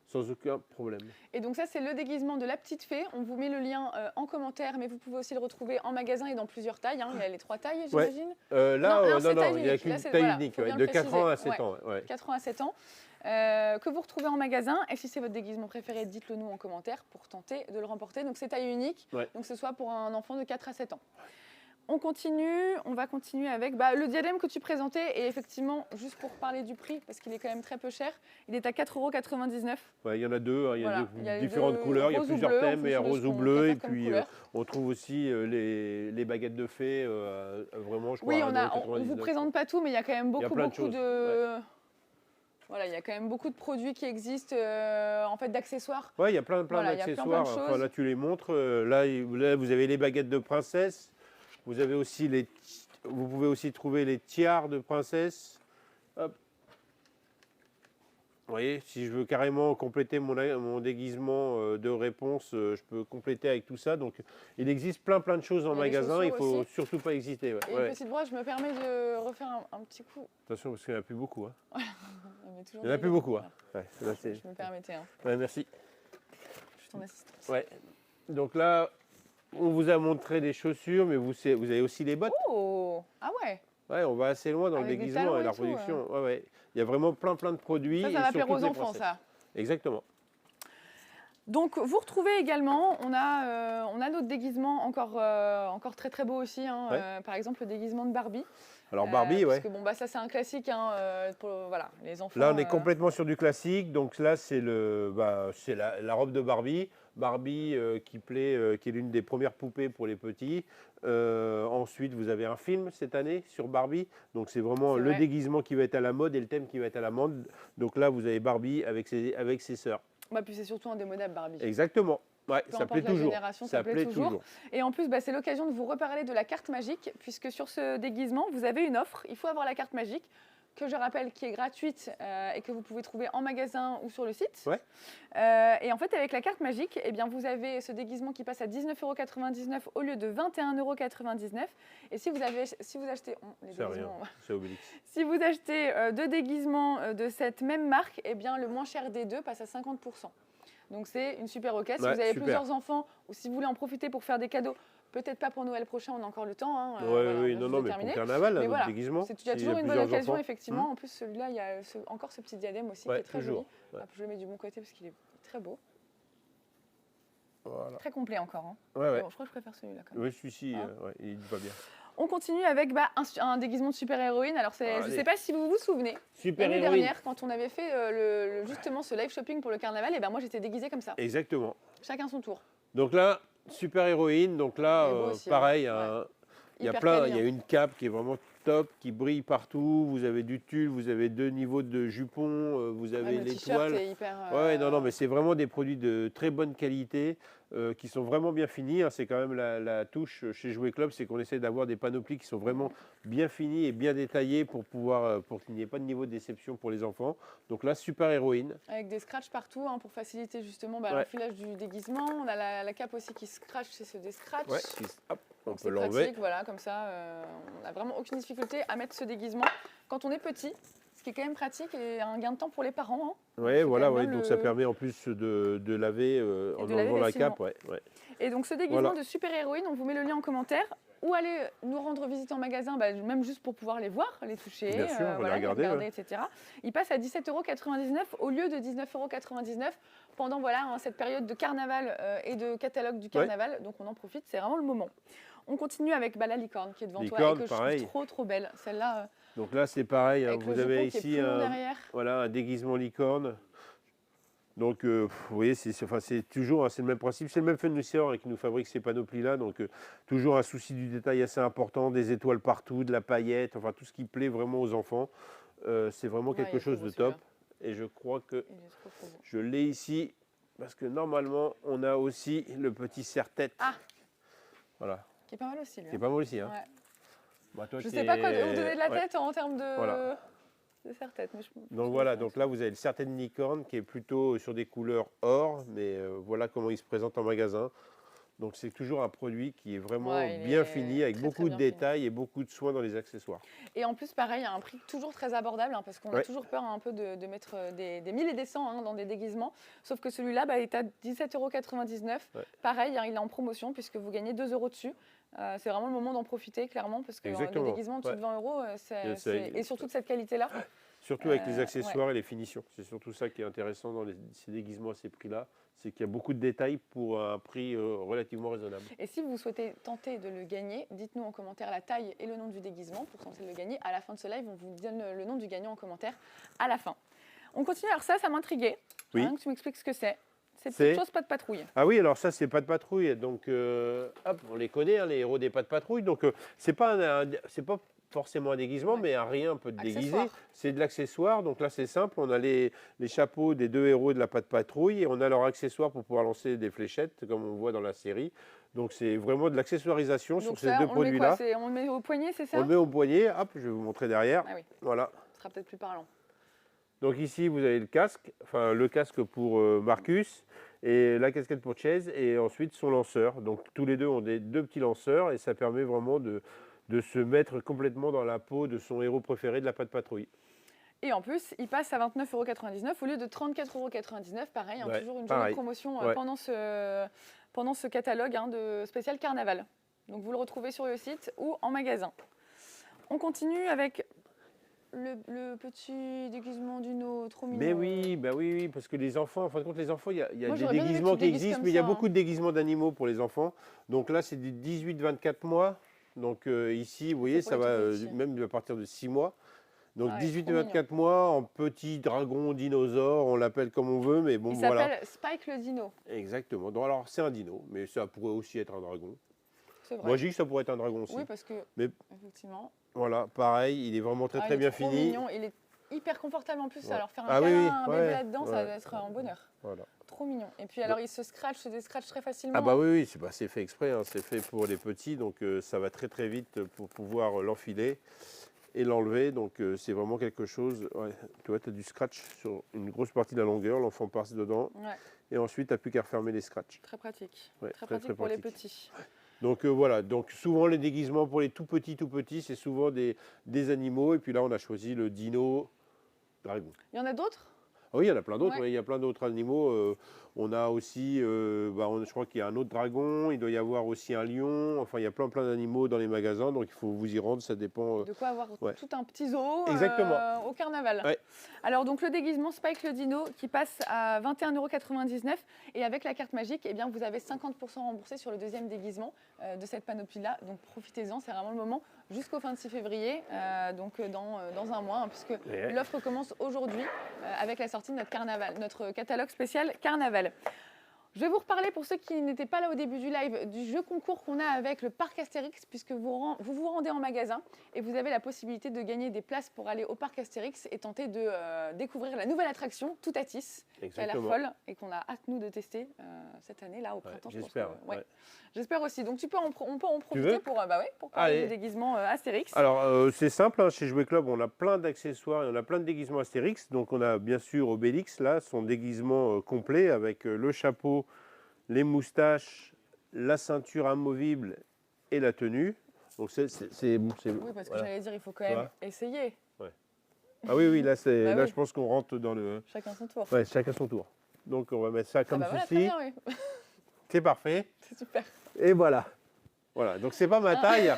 [SPEAKER 2] sans aucun problème.
[SPEAKER 1] Et donc ça, c'est le déguisement de la petite fée. On vous met le lien en commentaire, mais vous pouvez aussi le retrouver en magasin et dans plusieurs tailles. Hein. Il y a les 3 tailles, j'imagine.
[SPEAKER 2] Là,
[SPEAKER 1] Non, c'est
[SPEAKER 2] non,
[SPEAKER 1] taille
[SPEAKER 2] il n'y a
[SPEAKER 1] unique.
[SPEAKER 2] qu'une
[SPEAKER 1] Là, c'est-
[SPEAKER 2] taille
[SPEAKER 1] voilà,
[SPEAKER 2] unique,
[SPEAKER 1] faut
[SPEAKER 2] ouais,
[SPEAKER 1] bien
[SPEAKER 2] de
[SPEAKER 1] le
[SPEAKER 2] 4 ans à
[SPEAKER 1] préciser.
[SPEAKER 2] 7 ans. Ouais.
[SPEAKER 1] 4 ans à 7 ans, que vous retrouvez en magasin. Et si c'est votre déguisement préféré, dites-le nous en commentaire pour tenter de le remporter. Donc c'est taille unique,
[SPEAKER 2] Ouais.
[SPEAKER 1] donc ce soit pour un enfant de 4 à 7 ans. On continue, on va continuer avec le diadème que tu présentais. Et effectivement, juste pour parler du prix, parce qu'il est quand même très peu cher, il est à 4,99 €.
[SPEAKER 2] Ouais, il y en a deux, hein, il y a
[SPEAKER 1] Voilà,
[SPEAKER 2] deux
[SPEAKER 1] il y a
[SPEAKER 2] différentes
[SPEAKER 1] deux,
[SPEAKER 2] couleurs, il y a
[SPEAKER 1] rose ou
[SPEAKER 2] plusieurs
[SPEAKER 1] bleu, en
[SPEAKER 2] thèmes, il y a
[SPEAKER 1] fonction de
[SPEAKER 2] rose
[SPEAKER 1] ce
[SPEAKER 2] ou
[SPEAKER 1] qu'on
[SPEAKER 2] bleu, et
[SPEAKER 1] préfère comme
[SPEAKER 2] puis
[SPEAKER 1] couleur.
[SPEAKER 2] on trouve aussi les baguettes de fée, vraiment, je crois,
[SPEAKER 1] Oui,
[SPEAKER 2] à
[SPEAKER 1] on ne vous
[SPEAKER 2] 1,99 €.
[SPEAKER 1] présente pas tout, mais il y a quand même
[SPEAKER 2] Il y a
[SPEAKER 1] beaucoup,
[SPEAKER 2] plein de
[SPEAKER 1] beaucoup
[SPEAKER 2] choses,
[SPEAKER 1] de... Voilà, il y a quand même beaucoup de produits qui existent, en fait, d'accessoires.
[SPEAKER 2] Ouais, il y a plein
[SPEAKER 1] Voilà, il y a plein
[SPEAKER 2] d'accessoires.
[SPEAKER 1] de
[SPEAKER 2] Enfin,
[SPEAKER 1] choses.
[SPEAKER 2] là, tu les montres. Là, vous avez les baguettes de princesse. Vous avez aussi vous pouvez aussi trouver les tiares de princesse. Hop. Vous voyez, si je veux carrément compléter mon déguisement de réponse, je peux compléter avec tout ça. Donc, il existe plein de choses en
[SPEAKER 1] Il y a les
[SPEAKER 2] magasin. Il ne
[SPEAKER 1] chaussures
[SPEAKER 2] faut
[SPEAKER 1] aussi.
[SPEAKER 2] surtout pas hésiter. Ouais.
[SPEAKER 1] Et
[SPEAKER 2] Ouais.
[SPEAKER 1] une petite broche, je me permets de refaire un petit coup.
[SPEAKER 2] Attention, parce qu'il n'y en a plus beaucoup. Hein.
[SPEAKER 1] Mais toujours
[SPEAKER 2] Il n'y en a
[SPEAKER 1] des-
[SPEAKER 2] plus beaucoup. Hein.
[SPEAKER 1] Voilà,
[SPEAKER 2] Ouais, là, c'est-
[SPEAKER 1] je me permettais, hein.
[SPEAKER 2] ouais, merci.
[SPEAKER 1] Je suis ton assistante.
[SPEAKER 2] Ouais. Donc là, on vous a montré des chaussures, mais vous avez aussi les bottes.
[SPEAKER 1] Oh, ah ouais.
[SPEAKER 2] Ouais, on va assez loin dans le
[SPEAKER 1] Avec des
[SPEAKER 2] déguisement
[SPEAKER 1] talons
[SPEAKER 2] et la
[SPEAKER 1] et tout,
[SPEAKER 2] reproduction. Ouais, ouais. Il y a vraiment plein de produits.
[SPEAKER 1] Ça
[SPEAKER 2] et
[SPEAKER 1] va plaire
[SPEAKER 2] surtout
[SPEAKER 1] aux
[SPEAKER 2] des
[SPEAKER 1] enfants,
[SPEAKER 2] princesses.
[SPEAKER 1] ça.
[SPEAKER 2] Exactement.
[SPEAKER 1] Donc, vous retrouvez également, on a notre déguisement encore très très beau aussi, hein,
[SPEAKER 2] Ouais.
[SPEAKER 1] par exemple le déguisement de Barbie.
[SPEAKER 2] Alors Barbie,
[SPEAKER 1] Parce
[SPEAKER 2] ouais.
[SPEAKER 1] que bon, bah, ça c'est un classique, hein, voilà, les enfants.
[SPEAKER 2] Là, on est complètement sur du classique. Donc là, c'est la robe de Barbie. Barbie qui plaît, qui est l'une des premières poupées pour les petits. Ensuite, vous avez un film cette année sur Barbie. Donc c'est vraiment
[SPEAKER 1] C'est
[SPEAKER 2] le
[SPEAKER 1] vrai.
[SPEAKER 2] déguisement qui va être à la mode et le thème qui va être à la mode. Donc là, vous avez Barbie avec ses sœurs.
[SPEAKER 1] Bah, puis c'est surtout indémodable Barbie.
[SPEAKER 2] Exactement. Ouais,
[SPEAKER 1] Peu
[SPEAKER 2] ça
[SPEAKER 1] importe
[SPEAKER 2] plaît
[SPEAKER 1] la
[SPEAKER 2] toujours.
[SPEAKER 1] génération,
[SPEAKER 2] Ça plaît toujours.
[SPEAKER 1] Et en plus, bah, c'est l'occasion de vous reparler de la carte magique, puisque sur ce déguisement, vous avez une offre. Il faut avoir la carte magique, que je rappelle qui est gratuite et que vous pouvez trouver en magasin ou sur le site.
[SPEAKER 2] Ouais.
[SPEAKER 1] Et en fait, avec la carte magique, eh bien, vous avez ce déguisement qui passe à 19,99 € au lieu de 21,99 €. Et si vous achetez... les
[SPEAKER 2] C'est rien,
[SPEAKER 1] déguisements,
[SPEAKER 2] c'est Obélix.
[SPEAKER 1] si vous achetez deux déguisements de cette même marque, eh bien, le moins cher des deux passe à 50%. Donc c'est une super occasion. Si
[SPEAKER 2] Ouais,
[SPEAKER 1] vous avez
[SPEAKER 2] super.
[SPEAKER 1] plusieurs enfants ou si vous voulez en profiter pour faire des cadeaux, peut-être pas pour Noël prochain, on a encore le temps. Hein,
[SPEAKER 2] Ouais,
[SPEAKER 1] voilà,
[SPEAKER 2] oui,
[SPEAKER 1] on
[SPEAKER 2] non,
[SPEAKER 1] vient
[SPEAKER 2] non,
[SPEAKER 1] de
[SPEAKER 2] mais
[SPEAKER 1] terminer.
[SPEAKER 2] pour Carnaval,
[SPEAKER 1] Mais
[SPEAKER 2] notre
[SPEAKER 1] voilà,
[SPEAKER 2] déguisement.
[SPEAKER 1] il y a
[SPEAKER 2] s'il
[SPEAKER 1] toujours une bonne
[SPEAKER 2] plusieurs
[SPEAKER 1] occasion,
[SPEAKER 2] enfants.
[SPEAKER 1] effectivement. En plus, celui-là, il y a encore ce petit diadème aussi qui
[SPEAKER 2] Ouais,
[SPEAKER 1] est très
[SPEAKER 2] toujours.
[SPEAKER 1] joli.
[SPEAKER 2] Ouais.
[SPEAKER 1] Hop, je le mets du bon côté parce qu'il est très beau.
[SPEAKER 2] Voilà.
[SPEAKER 1] Très complet encore. Hein.
[SPEAKER 2] Ouais, ouais.
[SPEAKER 1] Bon, je crois que je préfère celui-là quand même.
[SPEAKER 2] Oui, celui-ci,
[SPEAKER 1] Hein
[SPEAKER 2] ouais, il va bien.
[SPEAKER 1] On continue avec un déguisement de super-héroïne. Alors, je ne
[SPEAKER 2] Allez.
[SPEAKER 1] sais pas si vous vous souvenez,
[SPEAKER 2] Super
[SPEAKER 1] l'année
[SPEAKER 2] héroïne.
[SPEAKER 1] dernière, quand on avait fait justement ce live shopping pour le carnaval, et ben moi j'étais déguisée comme ça.
[SPEAKER 2] Exactement.
[SPEAKER 1] Chacun son tour.
[SPEAKER 2] Donc là, super héroïne. Donc là,
[SPEAKER 1] Il est beau aussi,
[SPEAKER 2] pareil,
[SPEAKER 1] hein.
[SPEAKER 2] il y a
[SPEAKER 1] Hyper
[SPEAKER 2] plein.
[SPEAKER 1] quali,
[SPEAKER 2] Il y a
[SPEAKER 1] hein.
[SPEAKER 2] une cape qui est vraiment top, qui brille partout. Vous avez du tulle, vous avez 2 niveaux de jupons, vous avez
[SPEAKER 1] Même le t-shirt
[SPEAKER 2] l'étoile.
[SPEAKER 1] est hyper.
[SPEAKER 2] Ouais, non, mais c'est vraiment des produits de très bonne qualité qui sont vraiment bien finis. Hein. C'est quand même la touche chez Jouet Club, c'est qu'on essaie d'avoir des panoplies qui sont vraiment bien finis et bien détaillés pour qu'il n'y ait pas de niveau de déception pour les enfants. Donc là, super héroïne.
[SPEAKER 1] Avec des scratchs partout hein, pour faciliter justement
[SPEAKER 2] Ouais.
[SPEAKER 1] l'enfilage du déguisement. On a la cape aussi qui scratch, c'est des scratchs.
[SPEAKER 2] Ouais, hop, on
[SPEAKER 1] Donc
[SPEAKER 2] peut
[SPEAKER 1] c'est
[SPEAKER 2] l'enlever.
[SPEAKER 1] pratique, voilà, comme ça, on n'a vraiment aucune difficulté à mettre ce déguisement quand on est petit, ce qui est quand même pratique et un gain de temps pour les parents. Hein.
[SPEAKER 2] Ouais,
[SPEAKER 1] C'est
[SPEAKER 2] voilà,
[SPEAKER 1] quand même
[SPEAKER 2] ouais,
[SPEAKER 1] bien
[SPEAKER 2] donc ça permet en plus de laver en
[SPEAKER 1] de laver
[SPEAKER 2] enlevant la
[SPEAKER 1] facilement.
[SPEAKER 2] cape. Ouais, ouais.
[SPEAKER 1] Et donc ce déguisement
[SPEAKER 2] Voilà.
[SPEAKER 1] de super-héroïne, on vous met le lien en commentaire. Ou allez nous rendre visite en magasin, même juste pour pouvoir les voir, les toucher,
[SPEAKER 2] Bien sûr, on va les regarder, ouais.
[SPEAKER 1] etc. Il passe à 17,99 € au lieu de 19,99 € pendant cette période de carnaval et de catalogue du carnaval. Donc on en profite, c'est vraiment le moment. On continue avec la licorne qui est devant toi et que
[SPEAKER 2] pareil.
[SPEAKER 1] je trouve trop belle. Celle-là,
[SPEAKER 2] Donc là, c'est pareil. Hein,
[SPEAKER 1] avec
[SPEAKER 2] vous
[SPEAKER 1] le
[SPEAKER 2] avez
[SPEAKER 1] jupon qui est
[SPEAKER 2] ici
[SPEAKER 1] plus long derrière.
[SPEAKER 2] voilà, un déguisement licorne. Donc, vous voyez, c'est toujours c'est le même principe. C'est le même fournisseur qui nous fabrique ces panoplies-là. Donc, toujours un souci du détail assez important, des étoiles partout, de la paillette, enfin tout ce qui plaît vraiment aux enfants. C'est vraiment
[SPEAKER 1] Ouais, il
[SPEAKER 2] quelque
[SPEAKER 1] est trop
[SPEAKER 2] chose
[SPEAKER 1] beau,
[SPEAKER 2] de top.
[SPEAKER 1] celui-là.
[SPEAKER 2] Et je crois que
[SPEAKER 1] Il est trop beau.
[SPEAKER 2] je l'ai ici parce que normalement, on a aussi le petit serre-tête.
[SPEAKER 1] Ah.
[SPEAKER 2] Voilà.
[SPEAKER 1] Qui est pas mal aussi, lui.
[SPEAKER 2] Qui est pas mal aussi. Hein.
[SPEAKER 1] Ouais.
[SPEAKER 2] Bah, toi,
[SPEAKER 1] Je
[SPEAKER 2] qui
[SPEAKER 1] sais pas quoi
[SPEAKER 2] es-
[SPEAKER 1] vous donner de la
[SPEAKER 2] ouais.
[SPEAKER 1] tête en termes de,
[SPEAKER 2] Voilà.
[SPEAKER 1] de serre-tête. Mais
[SPEAKER 2] Donc voilà, donc là vous avez le certaine licorne qui est plutôt sur des couleurs or, mais voilà comment il se présente en magasin. Donc c'est toujours un produit qui est vraiment
[SPEAKER 1] Ouais, il
[SPEAKER 2] bien
[SPEAKER 1] est
[SPEAKER 2] fini, avec
[SPEAKER 1] très,
[SPEAKER 2] beaucoup
[SPEAKER 1] très
[SPEAKER 2] de
[SPEAKER 1] bien fini.
[SPEAKER 2] détails et beaucoup de soins dans les accessoires.
[SPEAKER 1] Et en plus, pareil, à un prix toujours très abordable, hein, parce qu'on a
[SPEAKER 2] Ouais.
[SPEAKER 1] toujours peur un peu de mettre des 1000 et des 100 hein, dans des déguisements. Sauf que celui-là est à 17,99 €.
[SPEAKER 2] Ouais.
[SPEAKER 1] Pareil, hein, il est en promotion puisque vous gagnez 2 € dessus. C'est vraiment le moment d'en profiter, clairement, parce que des
[SPEAKER 2] Exactement.
[SPEAKER 1] déguisements au-dessus de 20 €, et surtout de cette qualité-là.
[SPEAKER 2] Surtout avec les
[SPEAKER 1] Ouais.
[SPEAKER 2] accessoires et les finitions. C'est surtout ça qui est intéressant dans ces déguisements à ces prix-là, c'est qu'il y a beaucoup de détails pour un prix relativement raisonnable.
[SPEAKER 1] Et si vous souhaitez tenter de le gagner, dites-nous en commentaire la taille et le nom du déguisement pour tenter de le gagner. À la fin de ce live, on vous donne le nom du gagnant en commentaire à la fin. On continue, alors ça m'intriguait.
[SPEAKER 2] Oui.
[SPEAKER 1] Hein, que tu m'expliques ce que c'est. C'est
[SPEAKER 2] C'est-
[SPEAKER 1] petite chose, pas de patrouille.
[SPEAKER 2] Ah oui, alors ça, c'est pas de patrouille. Donc, hop, on les connaît, hein, les héros des pas de patrouille. Donc, c'est pas forcément un déguisement,
[SPEAKER 1] Ouais.
[SPEAKER 2] mais un rien peut te déguiser.
[SPEAKER 1] Accessoire.
[SPEAKER 2] C'est de l'accessoire. Donc là, c'est simple. On a les chapeaux des 2 héros de la pas de patrouille et on a leur accessoire pour pouvoir lancer des fléchettes, comme on voit dans la série. Donc, c'est vraiment de l'accessoirisation sur
[SPEAKER 1] Donc
[SPEAKER 2] ces
[SPEAKER 1] ça,
[SPEAKER 2] deux
[SPEAKER 1] on le met quoi
[SPEAKER 2] produits-là.
[SPEAKER 1] On le met au poignet, c'est ça?
[SPEAKER 2] On le met au poignet. Hop, je vais vous montrer derrière.
[SPEAKER 1] Ah oui,
[SPEAKER 2] Voilà.
[SPEAKER 1] ce sera peut-être plus parlant.
[SPEAKER 2] Donc ici, vous avez le casque pour Marcus et la casquette pour Chase et ensuite son lanceur. Donc tous les deux ont deux petits lanceurs et ça permet vraiment de se mettre complètement dans la peau de son héros préféré de la patte patrouille.
[SPEAKER 1] Et en plus, il passe à 29,99 € au lieu de 34,99 €. Pareil, hein,
[SPEAKER 2] Ouais,
[SPEAKER 1] toujours une
[SPEAKER 2] pareil.
[SPEAKER 1] jolie promotion
[SPEAKER 2] Ouais.
[SPEAKER 1] pendant ce catalogue de spécial carnaval. Donc vous le retrouvez sur le site ou en magasin. On continue avec le petit déguisement Dino, trop mignon.
[SPEAKER 2] Mais oui, bah oui, oui, parce que les enfants, en fin de compte, les enfants, il y a
[SPEAKER 1] Moi,
[SPEAKER 2] des
[SPEAKER 1] j'aurais bien aimé que
[SPEAKER 2] déguisements
[SPEAKER 1] tu
[SPEAKER 2] qui
[SPEAKER 1] déguises
[SPEAKER 2] existent,
[SPEAKER 1] comme
[SPEAKER 2] mais il y a
[SPEAKER 1] ça,
[SPEAKER 2] beaucoup
[SPEAKER 1] hein.
[SPEAKER 2] de déguisements d'animaux pour les enfants. Donc là, c'est du 18-24 mois. Donc ici, vous voyez,
[SPEAKER 1] pour
[SPEAKER 2] ça
[SPEAKER 1] les
[SPEAKER 2] va
[SPEAKER 1] tout petits.
[SPEAKER 2] même à partir de 6 mois. Donc
[SPEAKER 1] Ah ouais,
[SPEAKER 2] 18
[SPEAKER 1] trop
[SPEAKER 2] et
[SPEAKER 1] mignon.
[SPEAKER 2] 24 mois en petit dragon dinosaure, on l'appelle comme on veut, mais bon,
[SPEAKER 1] Il
[SPEAKER 2] voilà.
[SPEAKER 1] s'appelle Spike le Dino,
[SPEAKER 2] Exactement. Donc, alors, c'est un dino, mais ça pourrait aussi être un dragon.
[SPEAKER 1] c'est vrai.
[SPEAKER 2] Moi, j'ai dit que ça pourrait être un dragon aussi.
[SPEAKER 1] Oui, parce que,
[SPEAKER 2] Mais
[SPEAKER 1] effectivement,
[SPEAKER 2] voilà, pareil, il est vraiment très
[SPEAKER 1] ah,
[SPEAKER 2] très
[SPEAKER 1] il est
[SPEAKER 2] bien
[SPEAKER 1] trop
[SPEAKER 2] fini.
[SPEAKER 1] mignon. Il est hyper confortable en plus.
[SPEAKER 2] Ouais.
[SPEAKER 1] Alors, faire un
[SPEAKER 2] Ah oui,
[SPEAKER 1] câlin
[SPEAKER 2] oui,
[SPEAKER 1] à un
[SPEAKER 2] ouais,
[SPEAKER 1] bébé là-dedans, ça
[SPEAKER 2] ouais,
[SPEAKER 1] doit être un bonheur.
[SPEAKER 2] Voilà.
[SPEAKER 1] Trop mignon. Et puis, alors, il se se scratch très facilement.
[SPEAKER 2] Ah bah oui, oui, c'est fait exprès, hein, c'est fait pour les petits, donc ça va très très vite pour pouvoir l'enfiler et l'enlever. Donc c'est vraiment quelque chose. Ouais, tu vois, tu as du scratch sur une grosse partie de la longueur, l'enfant passe dedans,
[SPEAKER 1] Ouais,
[SPEAKER 2] et ensuite tu n'as plus qu'à refermer les scratchs.
[SPEAKER 1] très pratique.
[SPEAKER 2] Ouais,
[SPEAKER 1] Très pratique pour les petits.
[SPEAKER 2] Donc voilà, donc souvent les déguisements pour les tout petits, c'est souvent des animaux. Et puis là, on a choisi le dino dragon.
[SPEAKER 1] Il y en a d'autres?
[SPEAKER 2] Ah oui, il y en a plein d'autres,
[SPEAKER 1] Ouais.
[SPEAKER 2] ouais, il y a plein d'autres animaux. On a aussi, je crois qu'il y a un autre dragon, il doit y avoir aussi un lion. Enfin, il y a plein d'animaux dans les magasins, donc il faut vous y rendre, ça dépend.
[SPEAKER 1] De quoi avoir
[SPEAKER 2] ouais.
[SPEAKER 1] tout un petit zoo
[SPEAKER 2] Exactement.
[SPEAKER 1] au carnaval.
[SPEAKER 2] Ouais.
[SPEAKER 1] Alors donc le déguisement Spike le Dino qui passe à 21,99 € et avec la carte magique, eh bien, vous avez 50% remboursé sur le deuxième déguisement de cette panoplie-là. Donc profitez-en, c'est vraiment le moment jusqu'au 26 février, donc dans un mois, hein, puisque
[SPEAKER 2] Ouais.
[SPEAKER 1] l'offre commence aujourd'hui avec la sortie de notre carnaval, notre catalogue spécial carnaval. Je vais vous reparler, pour ceux qui n'étaient pas là au début du live, du jeu concours qu'on a avec le parc Astérix, puisque vous vous rendez en magasin et vous avez la possibilité de gagner des places pour aller au parc Astérix et tenter de découvrir la nouvelle attraction Toutatis, qui a l'air
[SPEAKER 2] Exactement.
[SPEAKER 1] folle et qu'on a hâte nous de tester cette année là au printemps. je pense
[SPEAKER 2] J'espère.
[SPEAKER 1] que- ouais.
[SPEAKER 2] Ouais.
[SPEAKER 1] J'espère aussi. Donc on peut en
[SPEAKER 2] veux
[SPEAKER 1] profiter pour parler
[SPEAKER 2] Allez.
[SPEAKER 1] du déguisement Astérix.
[SPEAKER 2] Alors c'est simple, hein, chez Jouet Club, on a plein d'accessoires et on a plein de déguisements Astérix. Donc on a bien sûr Obélix, là, son déguisement complet avec le chapeau, les moustaches, la ceinture amovible et la tenue. Donc c'est bon.
[SPEAKER 1] Oui, parce que
[SPEAKER 2] Voilà.
[SPEAKER 1] j'allais dire, il faut quand même
[SPEAKER 2] Voilà.
[SPEAKER 1] essayer.
[SPEAKER 2] Ah oui, oui, là,
[SPEAKER 1] Bah
[SPEAKER 2] là
[SPEAKER 1] oui.
[SPEAKER 2] je pense qu'on rentre dans le...
[SPEAKER 1] Chacun son tour.
[SPEAKER 2] Ouais, chacun son tour. Donc on va mettre ça comme
[SPEAKER 1] Ah bah voilà, très
[SPEAKER 2] ceci.
[SPEAKER 1] bien, oui.
[SPEAKER 2] C'est parfait.
[SPEAKER 1] C'est super.
[SPEAKER 2] Et voilà. Voilà, donc c'est pas ma taille.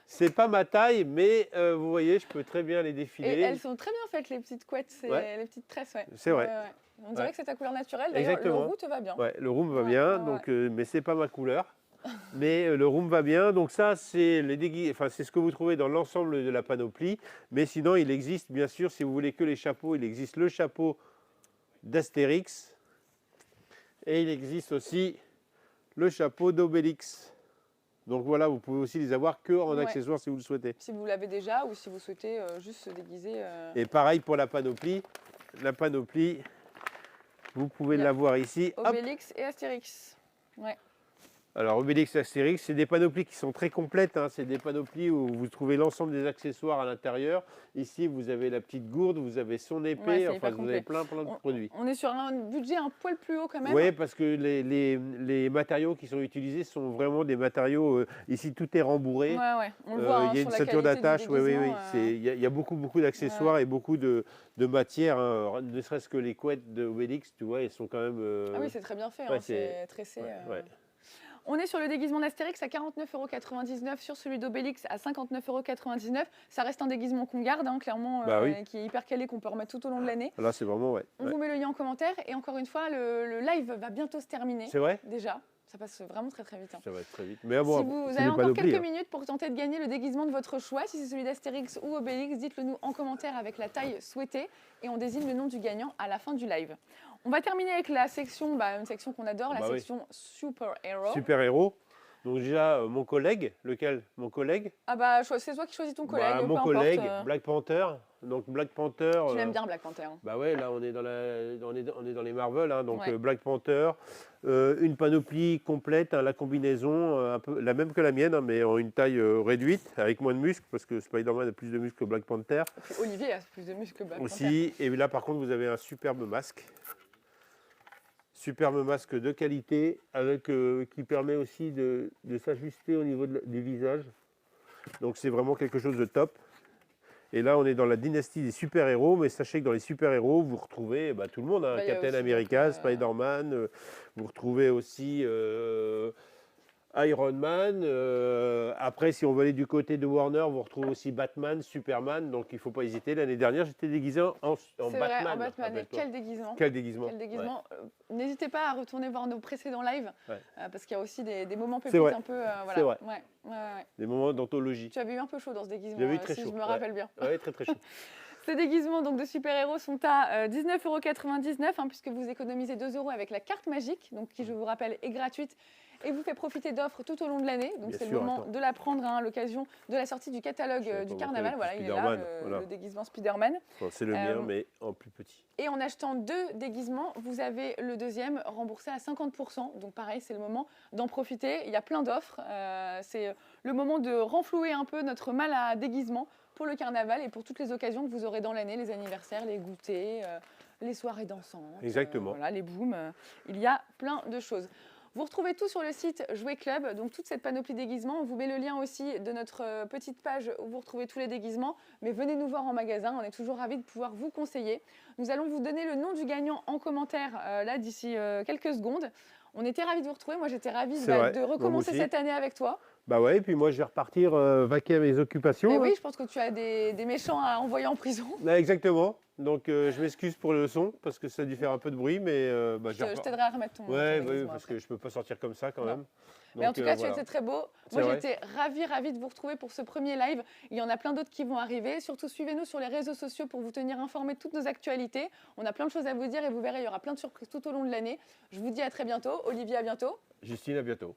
[SPEAKER 2] C'est pas ma taille, mais vous voyez, je peux très bien les
[SPEAKER 1] Et
[SPEAKER 2] défiler.
[SPEAKER 1] elles sont très bien faites, les petites couettes,
[SPEAKER 2] Ouais.
[SPEAKER 1] les petites tresses. Ouais.
[SPEAKER 2] C'est vrai.
[SPEAKER 1] Ouais, ouais. On dirait
[SPEAKER 2] Ouais.
[SPEAKER 1] que c'est ta couleur naturelle. D'ailleurs, le
[SPEAKER 2] Exactement.
[SPEAKER 1] roux te va bien.
[SPEAKER 2] Ouais, le room va
[SPEAKER 1] Ouais,
[SPEAKER 2] bien,
[SPEAKER 1] ouais,
[SPEAKER 2] donc, mais c'est pas ma couleur. Mais le room va bien, donc ça c'est c'est ce que vous trouvez dans l'ensemble de la panoplie. Mais sinon, il existe bien sûr, si vous voulez que les chapeaux, il existe le chapeau d'Astérix et il existe aussi le chapeau d'Obélix. Donc voilà, vous pouvez aussi les avoir que en
[SPEAKER 1] Ouais.
[SPEAKER 2] accessoires si vous le souhaitez.
[SPEAKER 1] Si vous l'avez déjà ou si vous souhaitez juste se déguiser.
[SPEAKER 2] Et pareil pour la panoplie. La panoplie, vous pouvez
[SPEAKER 1] Il y a
[SPEAKER 2] l'avoir ici. Hop.
[SPEAKER 1] Obélix et Astérix. Ouais.
[SPEAKER 2] Alors Obélix et Astérix, c'est des panoplies qui sont très complètes, hein. C'est des panoplies où vous trouvez l'ensemble des accessoires à l'intérieur. Ici, vous avez la petite gourde, vous avez son
[SPEAKER 1] Ouais,
[SPEAKER 2] épée,
[SPEAKER 1] c'est
[SPEAKER 2] enfin
[SPEAKER 1] hyper
[SPEAKER 2] vous
[SPEAKER 1] complet.
[SPEAKER 2] avez plein de produits.
[SPEAKER 1] On est sur un budget un poil plus haut quand même.
[SPEAKER 2] Oui, parce que les matériaux qui sont utilisés sont vraiment des matériaux, ici tout est rembourré.
[SPEAKER 1] Ouais. On le voit hein,
[SPEAKER 2] Il y a
[SPEAKER 1] sur
[SPEAKER 2] une
[SPEAKER 1] la
[SPEAKER 2] ceinture
[SPEAKER 1] qualité du
[SPEAKER 2] d'attache, oui.
[SPEAKER 1] déguisement,
[SPEAKER 2] Il y a beaucoup d'accessoires et beaucoup de matières, hein. Ne serait-ce que les couettes d'Obélix, tu vois, elles sont quand même...
[SPEAKER 1] Ah oui, c'est très bien fait,
[SPEAKER 2] ouais,
[SPEAKER 1] hein, c'est tressé.
[SPEAKER 2] ouais.
[SPEAKER 1] On est sur le déguisement d'Astérix à 49,99 €, sur celui d'Obélix à 59,99 €. Ça reste un déguisement qu'on garde, hein, clairement,
[SPEAKER 2] Bah oui.
[SPEAKER 1] qui est hyper calé, qu'on peut remettre tout au long de l'année.
[SPEAKER 2] Là, c'est vraiment, ouais.
[SPEAKER 1] On vous met le lien en commentaire. Et encore une fois, le live va bientôt se terminer.
[SPEAKER 2] C'est vrai?
[SPEAKER 1] Déjà, ça passe vraiment très vite. Hein.
[SPEAKER 2] Ça va être très vite. Mais bon,
[SPEAKER 1] Si vous
[SPEAKER 2] c'est
[SPEAKER 1] avez
[SPEAKER 2] des
[SPEAKER 1] encore
[SPEAKER 2] panoplies,
[SPEAKER 1] quelques
[SPEAKER 2] hein.
[SPEAKER 1] minutes pour tenter de gagner le déguisement de votre choix, si c'est celui d'Astérix ou Obélix, dites-le nous en commentaire avec la taille souhaitée et on désigne le nom du gagnant à la fin du live. On va terminer avec la section, une section qu'on adore, la
[SPEAKER 2] Bah oui.
[SPEAKER 1] section Super Hero.
[SPEAKER 2] Super-héros. Donc déjà, mon collègue, lequel? Mon collègue?
[SPEAKER 1] Ah bah, c'est toi qui choisis ton collègue,
[SPEAKER 2] Bah,
[SPEAKER 1] peu
[SPEAKER 2] mon
[SPEAKER 1] importe,
[SPEAKER 2] collègue, Black Panther. Donc Black Panther.
[SPEAKER 1] Tu l'aimes bien, Black Panther. Hein.
[SPEAKER 2] Bah ouais, là on est dans les Marvel, hein, donc
[SPEAKER 1] Ouais.
[SPEAKER 2] Black Panther, une panoplie complète, hein, la combinaison un peu la même que la mienne, hein, mais en une taille réduite, avec moins de muscles, parce que Spider-Man a plus de muscles que Black Panther
[SPEAKER 1] Et puis Olivier a plus de muscles que Black Panther.
[SPEAKER 2] aussi. Et là par contre vous avez un superbe masque. Superbe masque de qualité, avec, qui permet aussi de s'ajuster au niveau du visage. Donc c'est vraiment quelque chose de top. Et là, on est dans la dynastie des super-héros, mais sachez que dans les super-héros, vous retrouvez tout le monde, hein,
[SPEAKER 1] Bah, il y a
[SPEAKER 2] Captain
[SPEAKER 1] aussi
[SPEAKER 2] America,
[SPEAKER 1] donc,
[SPEAKER 2] Spider-Man, vous retrouvez aussi Iron Man. Après, si on veut aller du côté de Warner, vous retrouvez aussi Batman, Superman. Donc, il ne faut pas hésiter. L'année dernière, j'étais déguisé en
[SPEAKER 1] C'est vrai,
[SPEAKER 2] Batman.
[SPEAKER 1] en Batman. Et
[SPEAKER 2] rappelle-toi.
[SPEAKER 1] quel déguisement!
[SPEAKER 2] Quel déguisement.
[SPEAKER 1] Quel déguisement. N'hésitez pas à retourner voir nos précédents lives,
[SPEAKER 2] Ouais.
[SPEAKER 1] parce qu'il y a aussi des moments
[SPEAKER 2] C'est
[SPEAKER 1] pépites
[SPEAKER 2] vrai.
[SPEAKER 1] un peu. Voilà.
[SPEAKER 2] C'est vrai.
[SPEAKER 1] Ouais, ouais, ouais.
[SPEAKER 2] Des moments d'anthologie.
[SPEAKER 1] Tu avais eu un peu chaud dans ce déguisement,
[SPEAKER 2] J'avais eu très
[SPEAKER 1] si
[SPEAKER 2] chaud.
[SPEAKER 1] je me rappelle bien.
[SPEAKER 2] Ouais, très très chaud.
[SPEAKER 1] Ces déguisements donc, de super-héros sont à 19,99 €, puisque vous économisez 2 € avec la carte magique, donc, qui, je vous rappelle, est gratuite et vous fait profiter d'offres tout au long de l'année. Donc
[SPEAKER 2] Bien
[SPEAKER 1] c'est
[SPEAKER 2] sûr,
[SPEAKER 1] le moment
[SPEAKER 2] attends.
[SPEAKER 1] de la prendre à l'occasion de la sortie du catalogue
[SPEAKER 2] Je savais
[SPEAKER 1] du
[SPEAKER 2] pas
[SPEAKER 1] carnaval.
[SPEAKER 2] montrer
[SPEAKER 1] Voilà,
[SPEAKER 2] le
[SPEAKER 1] il est là,
[SPEAKER 2] Spider-Man,
[SPEAKER 1] le,
[SPEAKER 2] voilà.
[SPEAKER 1] le déguisement Spider-Man.
[SPEAKER 2] Bon, c'est le mien, mais en plus petit.
[SPEAKER 1] Et en achetant 2 déguisements, vous avez le deuxième remboursé à 50%. Donc pareil, c'est le moment d'en profiter. Il y a plein d'offres. C'est le moment de renflouer un peu notre mal à déguisement pour le carnaval et pour toutes les occasions que vous aurez dans l'année, les anniversaires, les goûters, les soirées dansantes.
[SPEAKER 2] Exactement.
[SPEAKER 1] Voilà, les booms. Il y a plein de choses. Vous retrouvez tout sur le site Jouet Club, donc toute cette panoplie déguisements. On vous met le lien aussi de notre petite page où vous retrouvez tous les déguisements. Mais venez nous voir en magasin, on est toujours ravis de pouvoir vous conseiller. Nous allons vous donner le nom du gagnant en commentaire là d'ici quelques secondes. On était ravis de vous retrouver. Moi, j'étais ravie
[SPEAKER 2] C'est vrai.
[SPEAKER 1] de
[SPEAKER 2] Moi
[SPEAKER 1] recommencer
[SPEAKER 2] aussi.
[SPEAKER 1] cette année avec toi.
[SPEAKER 2] Bah ouais, et puis moi je vais repartir vaquer à mes occupations.
[SPEAKER 1] Et
[SPEAKER 2] hein.
[SPEAKER 1] oui, je pense que tu as des méchants à envoyer en prison.
[SPEAKER 2] Là, exactement. Donc je m'excuse pour le son parce que ça a dû faire un peu de bruit, mais bah,
[SPEAKER 1] Je t'aiderai à remettre ton
[SPEAKER 2] Ouais,
[SPEAKER 1] déguisement
[SPEAKER 2] parce
[SPEAKER 1] après.
[SPEAKER 2] que je peux pas sortir comme ça quand
[SPEAKER 1] Non.
[SPEAKER 2] même.
[SPEAKER 1] Mais en
[SPEAKER 2] Donc,
[SPEAKER 1] tout cas,
[SPEAKER 2] voilà.
[SPEAKER 1] tu étais très beau.
[SPEAKER 2] C'est
[SPEAKER 1] Moi,
[SPEAKER 2] vrai.
[SPEAKER 1] j'étais ravie de vous retrouver pour ce premier live. Il y en a plein d'autres qui vont arriver. Surtout, suivez-nous sur les réseaux sociaux pour vous tenir informés de toutes nos actualités. On a plein de choses à vous dire et vous verrez, il y aura plein de surprises tout au long de l'année. Je vous dis à très bientôt. Olivier, à bientôt.
[SPEAKER 2] Justine, à bientôt.